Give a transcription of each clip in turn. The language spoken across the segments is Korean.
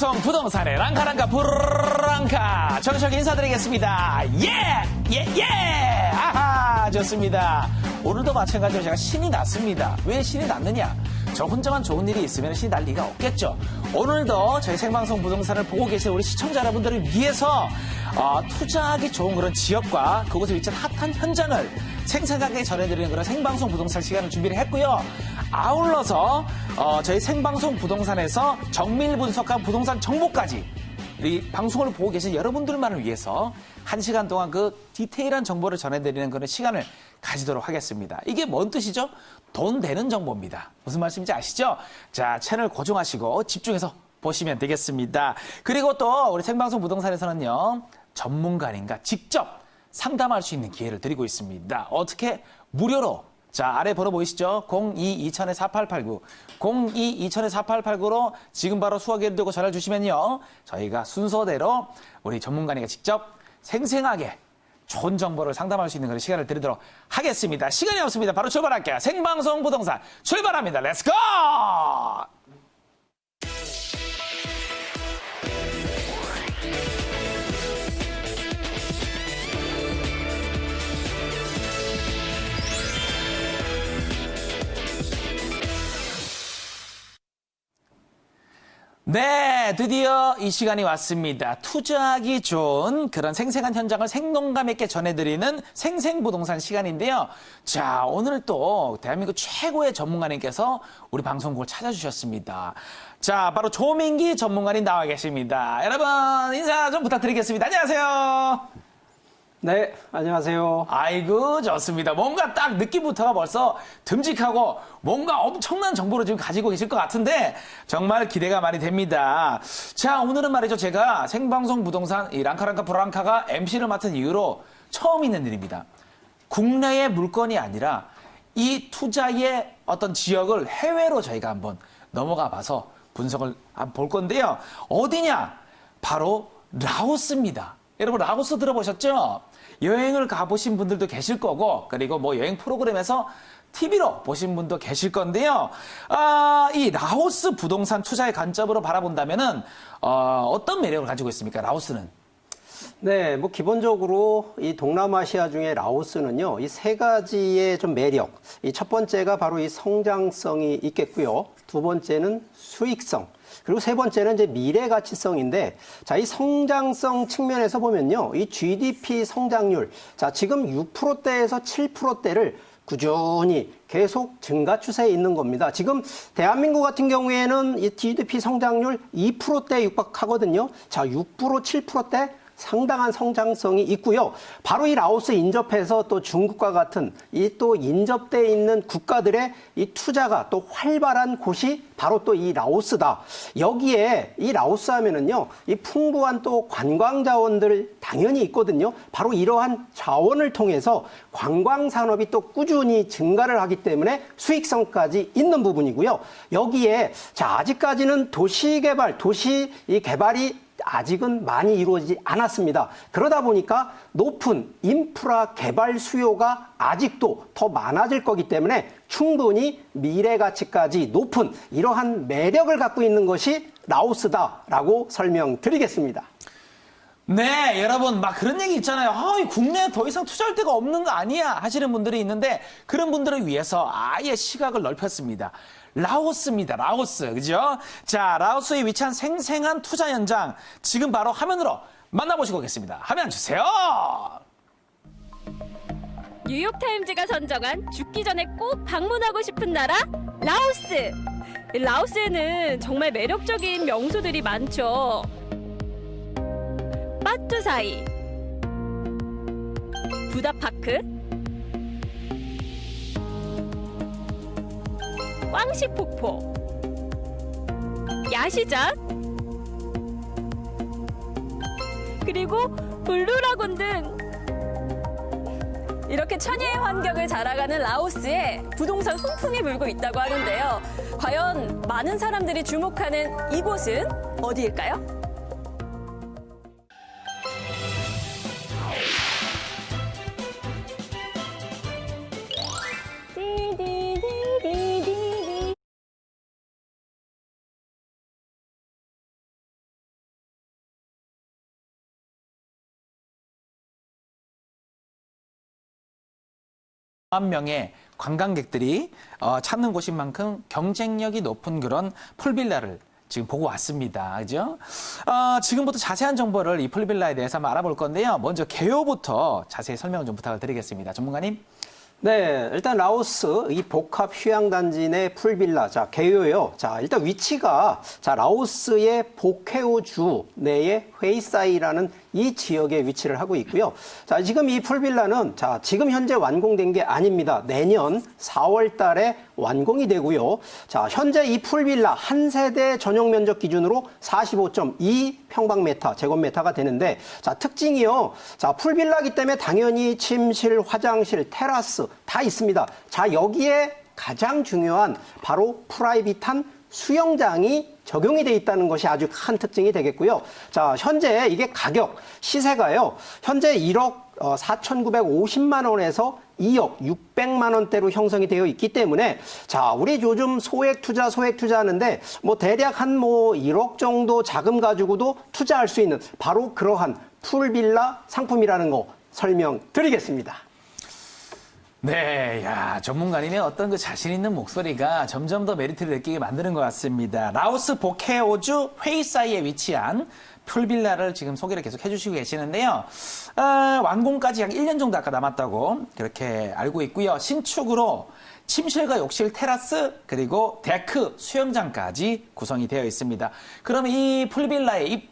생방송 부동산의 랑카랑카 부랑카 정식 인사드리겠습니다. 예! 아하, 좋습니다. 오늘도 마찬가지로 제가 신이 났습니다. 왜 신이 났느냐? 저 혼자만 좋은 일이 있으면 신이 날 리가 없겠죠. 오늘도 저희 생방송 부동산을 보고 계신 우리 시청자 여러분들을 위해서 투자하기 좋은 그런 지역과 그곳에 위치한 핫한 현장을 생생하게 전해드리는 그런 생방송 부동산 시간을 준비를 했고요. 아울러서 저희 생방송 부동산에서 정밀 분석한 부동산 정보까지 우리 방송을 보고 계신 여러분들만을 위해서 1시간 동안 그 디테일한 정보를 전해드리는 그런 시간을 가지도록 하겠습니다. 이게 뭔 뜻이죠? 돈 되는 정보입니다. 무슨 말씀인지 아시죠? 자, 채널 고정하시고 집중해서 보시면 되겠습니다. 그리고 또 우리 생방송 부동산에서는요, 전문가님과 직접 상담할 수 있는 기회를 드리고 있습니다. 어떻게? 무료로. 자, 아래 번호 보이시죠? 02-2000-4889. 02-2000-4889로 지금 바로 수화기를 들고 전화를 주시면요, 저희가 순서대로 우리 전문가님과 직접 생생하게 좋은 정보를 상담할 수 있는 그런 시간을 드리도록 하겠습니다. 시간이 없습니다. 바로 출발할게요. 생방송 부동산 출발합니다. 렛츠고! 네, 드디어 이 시간이 왔습니다. 투자하기 좋은 그런 생생한 현장을 생동감 있게 전해드리는 생생부동산 시간인데요. 자, 오늘 또 대한민국 최고의 전문가님께서 우리 방송국을 찾아주셨습니다. 자, 바로 조민기 전문가님 나와 계십니다. 여러분, 인사 좀 부탁드리겠습니다. 안녕하세요. 네, 안녕하세요. 아이고, 좋습니다. 뭔가 딱 느낌부터가 벌써 듬직하고 뭔가 엄청난 정보를 지금 가지고 계실 것 같은데 정말 기대가 많이 됩니다. 자, 오늘은 말이죠. 제가 생방송 부동산 이 랑카랑카 브랑카가 MC를 맡은 이후로 처음 있는 일입니다. 국내의 물건이 아니라 이 투자의 어떤 지역을 해외로 저희가 한번 넘어가 봐서 분석을 한번 볼 건데요. 어디냐? 바로 라오스입니다. 여러분, 라오스 들어보셨죠? 여행을 가보신 분들도 계실 거고, 그리고 뭐 여행 프로그램에서 TV로 보신 분도 계실 건데요. 이 라오스 부동산 투자의 관점으로 바라본다면은, 어떤 매력을 가지고 있습니까, 라오스는? 네, 뭐 기본적으로 이 동남아시아 중에 라오스는요, 이 세 가지의 좀 매력. 이 첫 번째가 바로 이 성장성이 있겠고요. 두 번째는 수익성. 그리고 세 번째는 이제 미래 가치성인데, 자, 이 성장성 측면에서 보면요, 이 GDP 성장률, 자, 지금 6%대에서 7%대를 꾸준히 계속 증가 추세에 있는 겁니다. 지금 대한민국 같은 경우에는 이 GDP 성장률 2%대에 육박하거든요. 자, 6%, 7%대 상당한 성장성이 있고요. 바로 이 라오스 인접해서 또 중국과 같은 이 또 인접되어 있는 국가들의 이 투자가 또 활발한 곳이 바로 또 이 라오스다. 여기에 이 라오스 하면은요, 이 풍부한 또 관광 자원들 당연히 있거든요. 바로 이러한 자원을 통해서 관광 산업이 또 꾸준히 증가를 하기 때문에 수익성까지 있는 부분이고요. 여기에 자, 아직까지는 도시 이 개발이 아직은 많이 이루어지지 않았습니다. 그러다 보니까 높은 인프라 개발 수요가 아직도 더 많아질 거기 때문에 충분히 미래 가치까지 높은 이러한 매력을 갖고 있는 것이 라오스다라고 설명드리겠습니다. 네, 여러분, 막 그런 얘기 있잖아요. 국내에 더 이상 투자할 데가 없는 거 아니야 하시는 분들이 있는데, 그런 분들을 위해서 아예 시각을 넓혔습니다. 라오스입니다. 라오스. 그죠? 자, 라오스에 위치한 생생한 투자 현장, 지금 바로 화면으로 만나보시고 오겠습니다. 화면 주세요. 뉴욕타임즈가 선정한 죽기 전에 꼭 방문하고 싶은 나라 라오스. 라오스에는 정말 매력적인 명소들이 많죠. 빠뚜사이, 부다파크, 꽝시폭포, 야시장, 그리고 블루라군 등 이렇게 천혜의 환경을 자랑하는 라오스에 부동산 훈풍이 불고 있다고 하는데요. 과연 많은 사람들이 주목하는 이곳은 어디일까요? 만 명의 관광객들이 찾는 곳인 만큼 경쟁력이 높은 그런 풀빌라를 지금 보고 왔습니다. 그죠? 지금부터 자세한 정보를 이 풀빌라에 대해서 한번 알아볼 건데요. 먼저 개요부터 자세히 설명을 좀 부탁을 드리겠습니다. 전문가님. 네, 일단 라오스 이 복합 휴양단지 내 풀빌라, 자, 개요요. 자, 일단 위치가 자, 라오스의 보케오주 내의 회이사이라는 이 지역에 위치를 하고 있고요. 자, 지금 이 풀빌라는 자, 지금 현재 완공된 게 아닙니다. 내년 4월 달에 완공이 되고요. 자, 현재 이 풀빌라 한 세대 전용 면적 기준으로 45.2 평방미터, 제곱미터가 되는데 자, 특징이요. 자, 풀빌라기 때문에 당연히 침실, 화장실, 테라스 다 있습니다. 자, 여기에 가장 중요한 바로 프라이빗한 수영장이 적용이 돼 있다는 것이 아주 큰 특징이 되겠고요. 자, 현재 이게 가격, 시세가요. 현재 1억 4,950만 원에서 2억 600만 원대로 형성이 되어 있기 때문에 자, 우리 요즘 소액 투자 하는데 뭐 대략 한 뭐 1억 정도 자금 가지고도 투자할 수 있는 바로 그러한 풀빌라 상품이라는 거 설명드리겠습니다. 네, 야, 전문가님의 어떤 그 자신 있는 목소리가 점점 더 메리트를 느끼게 만드는 것 같습니다. 라오스 보케오주 회이사이에 위치한 풀빌라를 지금 소개를 계속 해주시고 계시는데요. 완공까지 약 1년 정도 아까 남았다고 그렇게 알고 있고요. 신축으로 침실과 욕실, 테라스, 그리고 데크, 수영장까지 구성이 되어 있습니다. 그럼 이 풀빌라의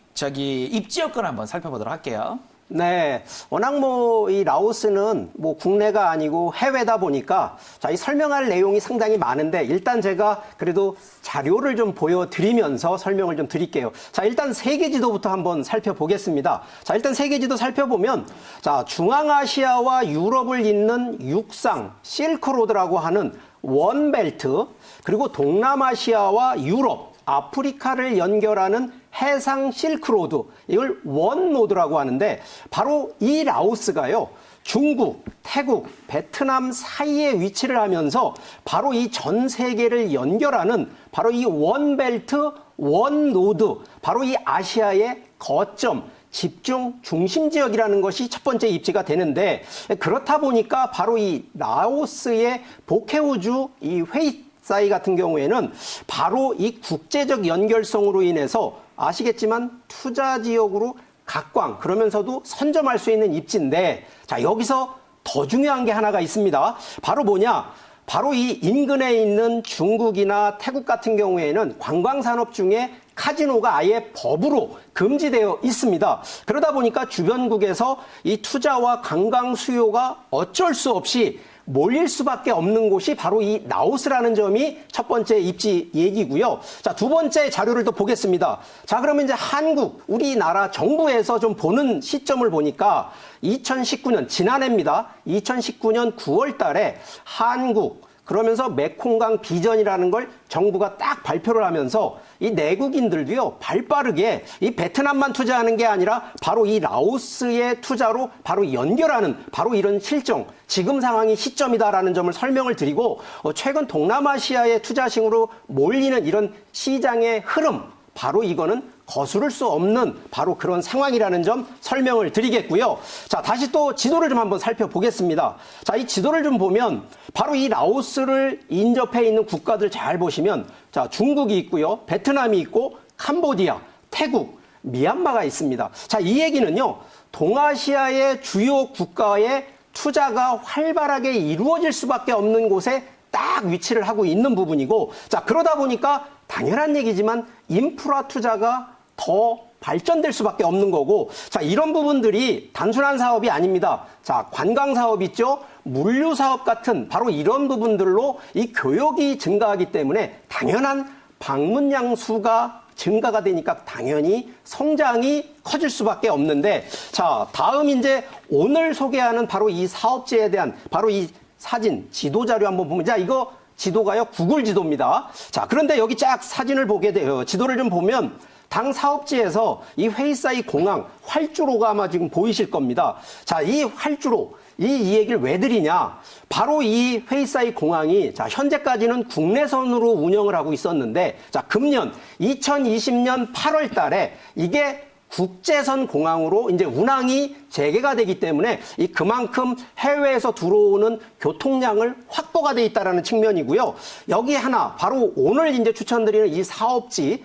입지 여건 한번 살펴보도록 할게요. 네, 워낙 뭐 이 라오스는 뭐 국내가 아니고 해외다 보니까 자, 이 설명할 내용이 상당히 많은데 일단 제가 그래도 자료를 좀 보여드리면서 설명을 좀 드릴게요. 자, 일단 세계 지도부터 한번 살펴보겠습니다. 자, 일단 세계 지도 살펴보면 자, 중앙아시아와 유럽을 잇는 육상 실크로드라고 하는 원벨트, 그리고 동남아시아와 유럽, 아프리카를 연결하는 해상 실크로드, 이걸 원로드라고 하는데 바로 이 라오스가요, 중국, 태국, 베트남 사이에 위치를 하면서 바로 이 전 세계를 연결하는 바로 이 원벨트, 원로드, 바로 이 아시아의 거점, 집중 중심 지역이라는 것이 첫 번째 입지가 되는데 그렇다 보니까 바로 이 라오스의 보케오주 이 회이사이 같은 경우에는 바로 이 국제적 연결성으로 인해서 아시겠지만 투자 지역으로 각광, 그러면서도 선점할 수 있는 입지인데 자, 여기서 더 중요한 게 하나가 있습니다. 바로 뭐냐? 바로 이 인근에 있는 중국이나 태국 같은 경우에는 관광산업 중에 카지노가 아예 법으로 금지되어 있습니다. 그러다 보니까 주변국에서 이 투자와 관광 수요가 어쩔 수 없이 몰릴 수밖에 없는 곳이 바로 이 라오스라는 점이 첫 번째 입지 얘기고요. 자, 두 번째 자료를 또 보겠습니다. 자, 그러면 이제 한국, 우리나라 정부에서 좀 보는 시점을 보니까 2019년, 지난해입니다. 2019년 9월 달에 한국, 그러면서 메콩강 비전이라는 걸 정부가 딱 발표를 하면서 이 내국인들도요, 발빠르게 이 베트남만 투자하는 게 아니라 바로 이 라오스의 투자로 바로 연결하는 바로 이런 실정, 지금 상황이 시점이다라는 점을 설명을 드리고 최근 동남아시아의 투자심으로 몰리는 이런 시장의 흐름, 바로 이거는 거스를 수 없는 바로 그런 상황이라는 점 설명을 드리겠고요. 자, 다시 또 지도를 좀 한번 살펴보겠습니다. 자, 이 지도를 좀 보면 바로 이 라오스를 인접해 있는 국가들 잘 보시면 자, 중국이 있고요. 베트남이 있고 캄보디아, 태국, 미얀마가 있습니다. 자, 이 얘기는요. 동아시아의 주요 국가의 투자가 활발하게 이루어질 수밖에 없는 곳에 딱 위치를 하고 있는 부분이고 자, 그러다 보니까 당연한 얘기지만 인프라 투자가 더 발전될 수밖에 없는 거고 자, 이런 부분들이 단순한 사업이 아닙니다. 자, 관광 사업 있죠? 물류 사업 같은 바로 이런 부분들로 이 교역이 증가하기 때문에 당연한 방문량 수가 증가가 되니까 당연히 성장이 커질 수밖에 없는데 자, 다음 이제 오늘 소개하는 바로 이 사업체에 대한 바로 이 사진, 지도 자료 한번 보면 자, 이거 지도가요, 구글 지도입니다. 자, 그런데 여기 쫙 사진을 보게 돼요. 지도를 좀 보면 당 사업지에서 이 회이사이 공항 활주로가 아마 지금 보이실 겁니다. 자, 이 활주로, 이 얘기를 왜 드리냐? 바로 이 회이사이 공항이 자, 현재까지는 국내선으로 운영을 하고 있었는데 자, 금년 2020년 8월 달에 이게 국제선 공항으로 이제 운항이 재개가 되기 때문에 이 그만큼 해외에서 들어오는 교통량을 확보가 돼 있다라는 측면이고요. 여기 하나 바로 오늘 이제 추천드리는 이 사업지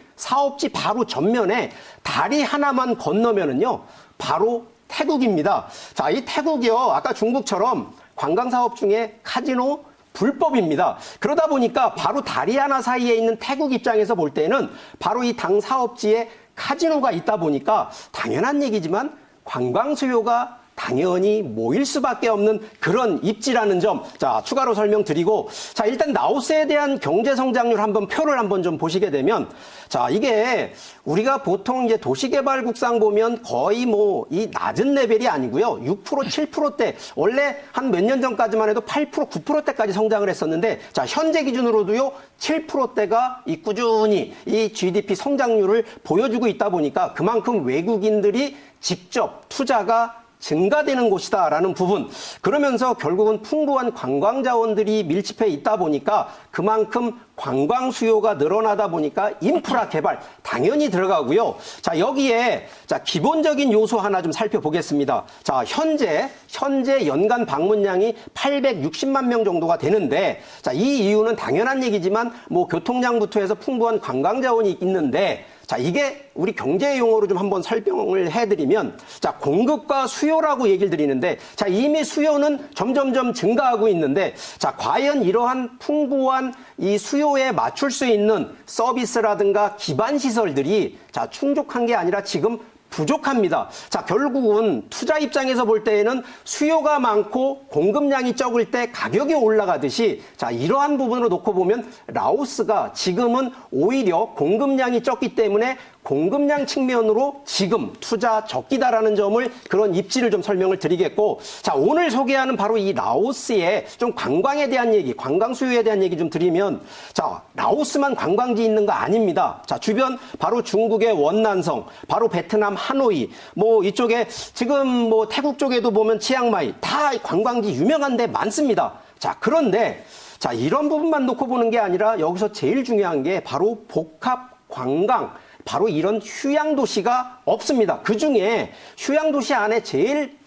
바로 전면에 다리 하나만 건너면은요. 바로 태국입니다. 자, 이 태국이요. 아까 중국처럼 관광 사업 중에 카지노 불법입니다. 그러다 보니까 바로 다리 하나 사이에 있는 태국 입장에서 볼 때는 바로 이 당 사업지에 카지노가 있다 보니까 당연한 얘기지만 관광 수요가 당연히 모일 수밖에 없는 그런 입지라는 점, 자, 추가로 설명드리고, 자, 일단 라오스에 대한 경제 성장률 표를 한번 좀 보시게 되면, 자, 이게 우리가 보통 이제 도시개발국상 보면 거의 뭐 이 낮은 레벨이 아니고요. 6%, 7%대, 원래 한 몇 년 전까지만 해도 8%, 9%대까지 성장을 했었는데, 자, 현재 기준으로도요, 7%대가 이 꾸준히 이 GDP 성장률을 보여주고 있다 보니까 그만큼 외국인들이 직접 투자가 증가되는 곳이다라는 부분. 그러면서 결국은 풍부한 관광 자원들이 밀집해 있다 보니까 그만큼 관광 수요가 늘어나다 보니까 인프라 개발 당연히 들어가고요. 자, 여기에 자, 기본적인 요소 하나 좀 살펴보겠습니다. 자, 현재 연간 방문량이 860만 명 정도가 되는데, 자, 이 이유는 당연한 얘기지만 뭐 교통량부터 해서 풍부한 관광 자원이 있는데, 자, 이게 우리 경제 용어로 좀 한번 설명을 해드리면, 자, 공급과 수요라고 얘기를 드리는데, 자, 이미 수요는 점점점 증가하고 있는데, 자, 과연 이러한 풍부한 이 수요에 맞출 수 있는 서비스라든가 기반 시설들이 자, 충족한 게 아니라 지금 부족합니다. 자, 결국은 투자 입장에서 볼 때에는 수요가 많고 공급량이 적을 때 가격이 올라가듯이, 자, 이러한 부분으로 놓고 보면 라오스가 지금은 오히려 공급량이 적기 때문에 공급량 측면으로 지금 투자 적기다라는 점을, 그런 입지를 좀 설명을 드리겠고, 자, 오늘 소개하는 바로 이 라오스의 좀 관광에 대한 얘기, 관광 수요에 대한 얘기 좀 드리면, 자, 라오스만 관광지 있는 거 아닙니다. 자, 주변 바로 중국의 원난성, 바로 베트남 하노이, 뭐 이쪽에 지금 뭐 태국 쪽에도 보면 치앙마이, 다 관광지 유명한 데 많습니다. 자, 그런데 자, 이런 부분만 놓고 보는 게 아니라 여기서 제일 중요한 게 바로 복합 관광, 바로 이런 휴양도시가 없습니다. 그중에 휴양도시 안에 제일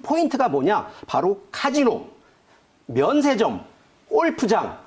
포인트가 뭐냐? 바로 카지노, 면세점, 골프장,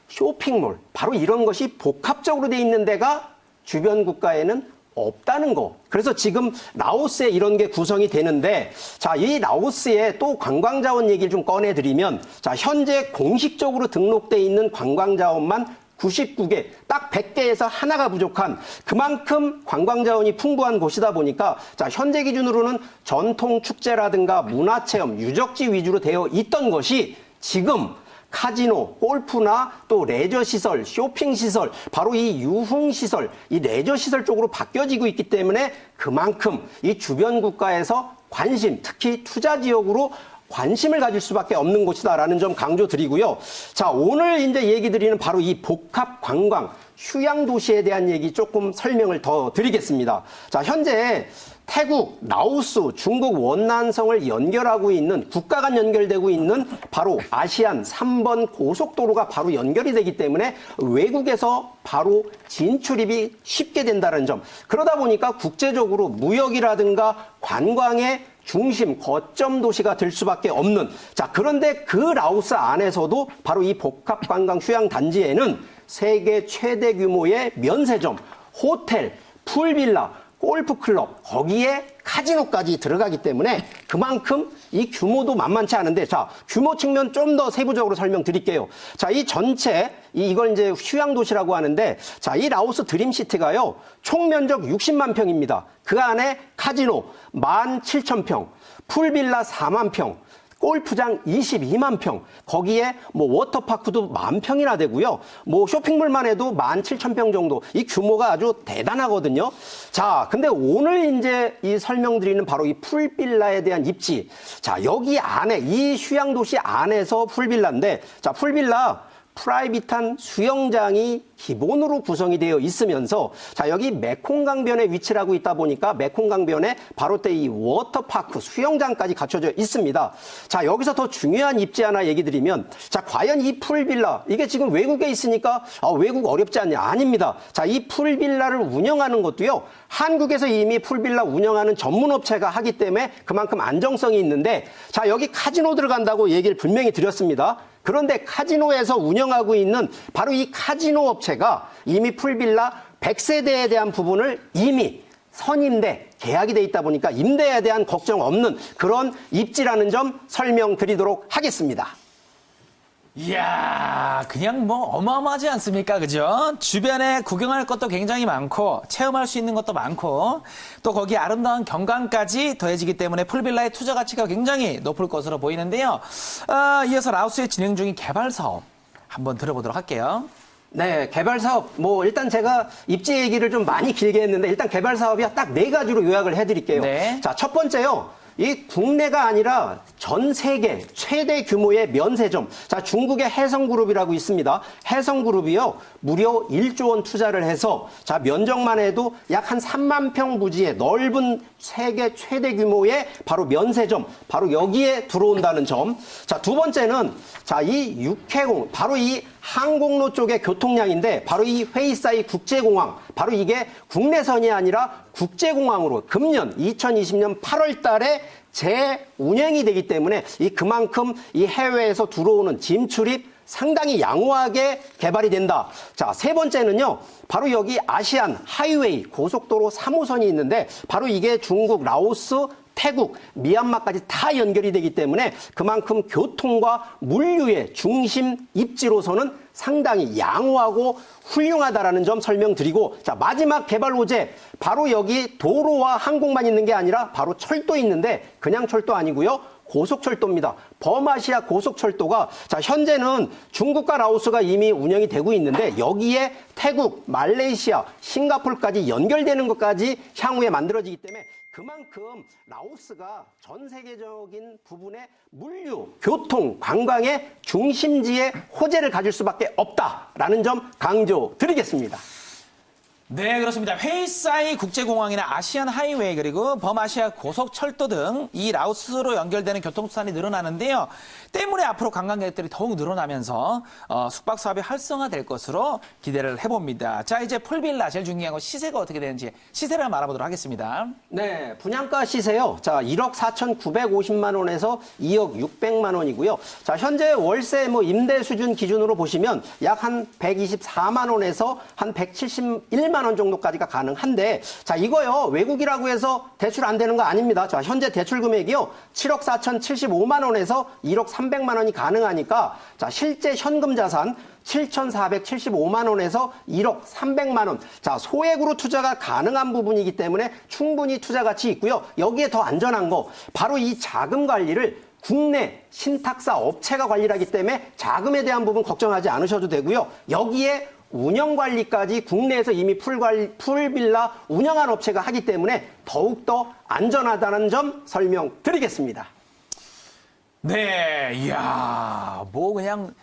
쇼핑몰, 바로 이런 것이 복합적으로 돼 있는 데가 주변 국가에는 없다는 거. 그래서 지금 라오스에 이런 게 구성이 되는데, 자, 이 라오스의 또 관광자원 얘기를 좀 꺼내드리면, 자, 현재 공식적으로 등록돼 있는 관광자원만 99개, 딱 100개에서 하나가 부족한, 그만큼 관광자원이 풍부한 곳이다 보니까, 자, 현재 기준으로는 전통 축제라든가 문화체험, 유적지 위주로 되어 있던 것이 지금 카지노, 골프나 또 레저시설, 쇼핑시설, 바로 이 유흥시설, 이 레저시설 쪽으로 바뀌어지고 있기 때문에 그만큼 이 주변 국가에서 관심, 특히 투자 지역으로 관심을 가질 수밖에 없는 곳이다라는 점 강조드리고요. 자, 오늘 이제 얘기 드리는 바로 이 복합 관광, 휴양 도시에 대한 얘기 조금 설명을 더 드리겠습니다. 자, 현재 태국, 라오스, 중국 원난성을 연결하고 있는, 국가 간 연결되고 있는 바로 아시안 3번 고속도로가 바로 연결이 되기 때문에 외국에서 바로 진출입이 쉽게 된다는 점. 그러다 보니까 국제적으로 무역이라든가 관광의 중심, 거점 도시가 될 수밖에 없는. 자, 그런데 그 라오스 안에서도 바로 이 복합관광 휴양 단지에는 세계 최대 규모의 면세점, 호텔, 풀빌라, 골프클럽, 거기에 카지노까지 들어가기 때문에 그만큼 이 규모도 만만치 않은데, 자, 규모 측면 좀 더 세부적으로 설명드릴게요. 자, 이 전체, 이걸 이제 휴양도시라고 하는데, 자, 이 라오스 드림시티가요, 총 면적 60만 평입니다. 그 안에 카지노 17,000평, 풀빌라 4만 평, 골프장 22만 평, 거기에 뭐 워터파크도 10,000평이나 되고요. 뭐 쇼핑몰만 해도 17,000평 정도. 이 규모가 아주 대단하거든요. 자, 근데 오늘 이제 이 설명드리는 바로 이 풀빌라에 대한 입지. 자, 여기 안에, 이 휴양도시 안에서 풀빌라인데, 자, 풀빌라 프라이빗한 수영장이 기본으로 구성이 되어 있으면서 자 여기 메콩강변에 위치를 하고 있다 보니까 메콩강변에 바로 이 워터파크 수영장까지 갖춰져 있습니다. 자 여기서 더 중요한 입지 하나 얘기 드리면 자 과연 이 풀빌라 이게 지금 외국에 있으니까 외국 어렵지 않냐? 아닙니다. 자 이 풀빌라를 운영하는 것도요 한국에서 이미 풀빌라 운영하는 전문업체가 하기 때문에 그만큼 안정성이 있는데 자 여기 카지노 들어간다고 얘기를 분명히 드렸습니다. 그런데 카지노에서 운영하고 있는 바로 이 카지노 업체가 이미 풀빌라 100세대에 대한 부분을 이미 선임대, 계약이 돼 있다 보니까 임대에 대한 걱정 없는 그런 입지라는 점 설명드리도록 하겠습니다. 이야, 그냥 뭐 어마어마하지 않습니까? 그죠? 주변에 구경할 것도 굉장히 많고, 체험할 수 있는 것도 많고, 또 거기 아름다운 경관까지 더해지기 때문에 풀빌라의 투자 가치가 굉장히 높을 것으로 보이는데요. 이어서 라오스에 진행 중인 개발 사업 한번 들어보도록 할게요. 네, 개발 사업. 일단 제가 입지 얘기를 좀 많이 길게 했는데, 일단 개발 사업이 딱 4가지로 요약을 해드릴게요. 네. 자, 첫 번째요. 이 국내가 아니라 전 세계 최대 규모의 면세점. 자, 중국의 해성그룹이라고 있습니다. 해성그룹이요. 무려 1조 원 투자를 해서 자, 면적만 해도 약 한 3만 평 부지의 넓은 세계 최대 규모의 바로 면세점. 바로 여기에 들어온다는 점. 자, 두 번째는 자, 이 육해공. 바로 이 항공로 쪽의 교통량인데 바로 이 회이사이 국제공항. 바로 이게 국내선이 아니라 국제공항으로 금년 2020년 8월 달에 재운행이 되기 때문에 그만큼 이 해외에서 들어오는 짐 출입 상당히 양호하게 개발이 된다. 자, 세 번째는요. 바로 여기 아시안 하이웨이 고속도로 3호선이 있는데 바로 이게 중국, 라오스, 태국, 미얀마까지 다 연결이 되기 때문에 그만큼 교통과 물류의 중심 입지로서는 상당히 양호하고 훌륭하다라는 점 설명드리고 자 마지막 개발 호재 바로 여기 도로와 항공만 있는 게 아니라 바로 철도 있는데 그냥 철도 아니고요. 고속철도입니다. 범아시아 고속철도가 자 현재는 중국과 라오스가 이미 운영이 되고 있는데 여기에 태국, 말레이시아, 싱가포르까지 연결되는 것까지 향후에 만들어지기 때문에 그만큼 라오스가 전 세계적인 부분의 물류, 교통, 관광의 중심지에 호재를 가질 수밖에 없다라는 점 강조드리겠습니다. 네, 그렇습니다. 회이사이 국제공항이나 아시안 하이웨이 그리고 범아시아 고속철도 등 이 라오스로 연결되는 교통수단이 늘어나는데요. 때문에 앞으로 관광객들이 더욱 늘어나면서 숙박 사업이 활성화될 것으로 기대를 해봅니다. 자, 이제 풀빌라 제일 중요한 건 시세가 어떻게 되는지 시세를 한번 알아보도록 하겠습니다. 네, 분양가 시세요. 자, 1억 4,950만 원에서 2억 600만 원이고요. 자, 현재 월세 임대 수준 기준으로 보시면 약 한 124만 원에서 한 171만 원 정도까지가 가능한데 자, 이거요. 외국이라고 해서 대출 안 되는 거 아닙니다. 자, 현재 대출 금액이요. 7억 4,075만 원에서 1억 300만 원이 가능하니까 자, 실제 현금 자산 7,475만 원에서 1억 300만 원. 자, 소액으로 투자가 가능한 부분이기 때문에 충분히 투자 가치 있고요. 여기에 더 안전한 거 바로 이 자금 관리를 국내 신탁사 업체가 관리를 하기 때문에 자금에 대한 부분 걱정하지 않으셔도 되고요. 여기에 운영관리까지 국내에서 이미 풀빌라 운영한 업체가 하기 때문에 더욱더 안전하다는 점 설명드리겠습니다. 네, 이야, 뭐 그냥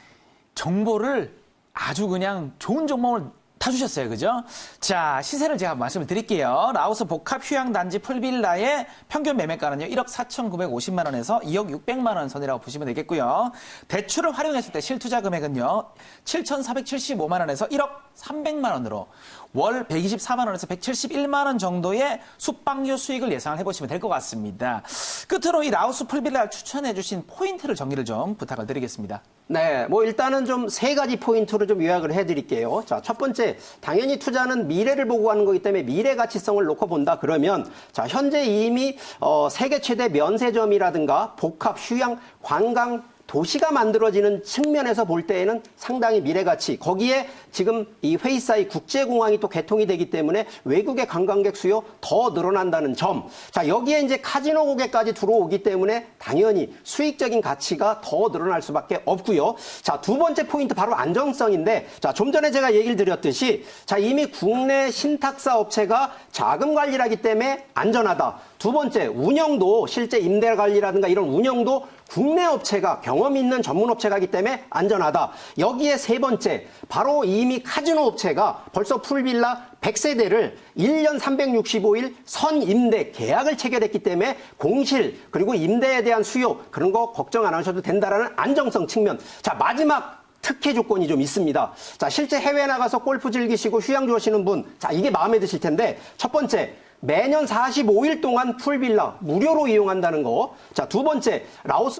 정보를 아주 그냥 좋은 정보를 다 주셨어요. 그죠? 자, 시세를 제가 말씀을 드릴게요. 라오스 복합 휴양단지 풀빌라의 평균 매매가는요, 1억 4,950만 원에서 2억 600만 원 선이라고 보시면 되겠고요. 대출을 활용했을 때 실투자 금액은요, 7,475만 원에서 1억 300만 원으로 월 124만 원에서 171만 원 정도의 숙박료 수익을 예상을 해보시면 될 것 같습니다. 끝으로 이 라오스 풀빌라 추천해주신 포인트를 정리를 좀 부탁을 드리겠습니다. 네, 일단은 좀 3가지 포인트로 좀 요약을 해드릴게요. 자, 첫 번째, 당연히 투자는 미래를 보고 하는 거기 때문에 미래 가치성을 놓고 본다 그러면, 자, 현재 이미 세계 최대 면세점이라든가 복합 휴양 관광 도시가 만들어지는 측면에서 볼 때에는 상당히 미래가치 거기에 지금 이 회이사이 국제공항이 또 개통이 되기 때문에 외국의 관광객 수요 더 늘어난다는 점. 자, 여기에 이제 카지노 고객까지 들어오기 때문에 당연히 수익적인 가치가 더 늘어날 수밖에 없고요. 자, 두 번째 포인트 바로 안정성인데 자, 좀 전에 제가 얘기를 드렸듯이 자, 이미 국내 신탁사 업체가 자금 관리를 하기 때문에 안전하다. 두 번째, 운영도 실제 임대 관리라든가 이런 운영도 국내 업체가 경험 있는 전문 업체가 기 때문에 안전하다. 여기에 세 번째, 바로 이미 카지노 업체가 벌써 풀빌라 100세대를 1년 365일 선임대 계약을 체결했기 때문에 공실 그리고 임대에 대한 수요 그런 거 걱정 안 하셔도 된다라는 안정성 측면. 자, 마지막 특혜 조건이 좀 있습니다. 자, 실제 해외 나가서 골프 즐기시고 휴양 좋아하시는 분, 자, 이게 마음에 드실 텐데, 첫 번째, 매년 45일 동안 풀빌라 무료로 이용한다는 거. 자, 두 번째, 라오스